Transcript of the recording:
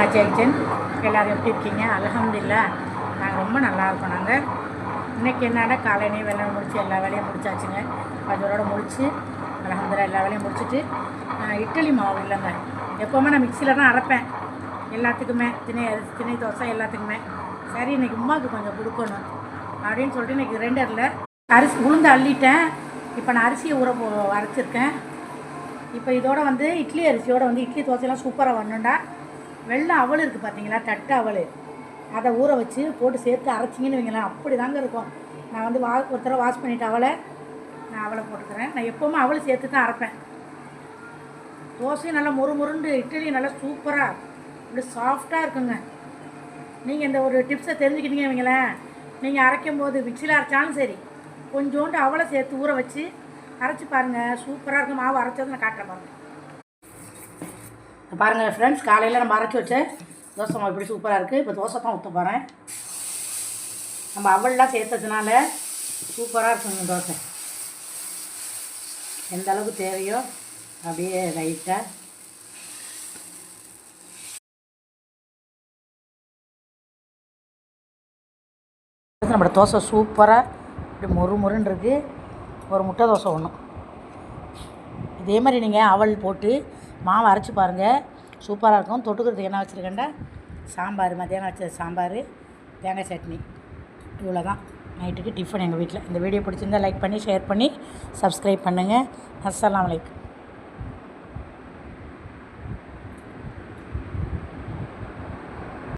ஆச்சியா kitchen. எல்லோரும் எப்படி இருக்கீங்க? அல்ஹம்துலில்லாஹ் நாங்கள் ரொம்ப நல்லாயிருக்கோம். நாங்கள் இன்றைக்கி என்னடா காலையிலேயே வேலை முடிச்சு எல்லா வேலையும் முடிச்சாச்சுங்க. அதோட முடித்து அல்ஹம்துலில்லாஹ் எல்லா வேலையும் முடிச்சுட்டு இட்லி மாவு இல்லைங்க, எப்போவுமே நான் மிக்சியில் தான் அரைப்பேன் எல்லாத்துக்குமே, திணை தோசை எல்லாத்துக்குமே. சரி இன்றைக்கி உமாவுக்கு கொஞ்சம் கொடுக்கணும் அப்படின்னு சொல்லிட்டு இன்றைக்கி கிரைண்டரில் அரிசி உளுந்து அள்ளிட்டேன். இப்போ நான் அரிசியை அரைச்சிருக்கேன். இப்போ இதோட வந்து இட்லி அரிசியோடு வந்து இட்லி தோசையெல்லாம் சூப்பராக வரணுண்டா வெள்ளை அவல் இருக்குது பார்த்தீங்களா, தட்டு அவல், அதை ஊற வச்சு போட்டு சேர்த்து அரைச்சிங்கன்னு வைங்களேன், அப்படி தாங்க இருக்கும். நான் வந்து ஒரு தடவை வாஷ் பண்ணிவிட்டு நான் அவலை போட்டுக்கிறேன். நான் எப்போவுமே அவல் சேர்த்து தான் அரைப்பேன். தோசையும் நல்லா முறுமுறுண்டு, இட்லியும் நல்லா சூப்பராக இப்படி சாஃப்டாக இருக்குங்க. நீங்கள் இந்த ஒரு டிப்ஸை தெரிஞ்சுக்கிட்டீங்க வைங்களேன், நீங்கள் அரைக்கும் போது மிக்சியில் அரைச்சாலும் சரி கொஞ்சோண்டு அவலை சேர்த்து ஊற வச்சு அரைச்சி பாருங்கள், சூப்பராக இருக்கும். மாவு அரைச்சது நான் காட்டுறேன் பாருங்கள். பாருங்கள் ஃப்ரெண்ட்ஸ், காலையில் நம்ம அரைச்சி வச்ச தோசை மாவு இப்படி சூப்பராக இருக்குது. இப்போ தோசை தான் ஊற்ற போகிறேன். நம்ம அவல்லாம் சேர்த்ததுனால சூப்பராக இருக்குங்க தோசை. எந்த அளவுக்கு தேவையோ அப்படியே லைட்டாக நம்மளோட தோசை சூப்பராக இப்படி முறுமுறுன்னு இருக்குது. ஒரு முட்டை தோசை ஒன்று. இதே மாதிரி நீங்கள் அவல் போட்டு மாவு அரைச்சி பாருங்கள், சூப்பராக இருக்கும். தொட்டுக்கிறதுக்கு என்ன வச்சுருக்கேன்டா, சாம்பார், மத்தியானம் வச்ச சாம்பார், தேங்காய் சட்னி, இவ்வளோ தான் நைட்டுக்கு டிஃபன் எங்கள் வீட்டில். இந்த வீடியோ பிடிச்சிருந்தால் லைக் பண்ணி ஷேர் பண்ணி சப்ஸ்கிரைப் பண்ணுங்கள். அஸ்ஸலாமு அலைக்கும்.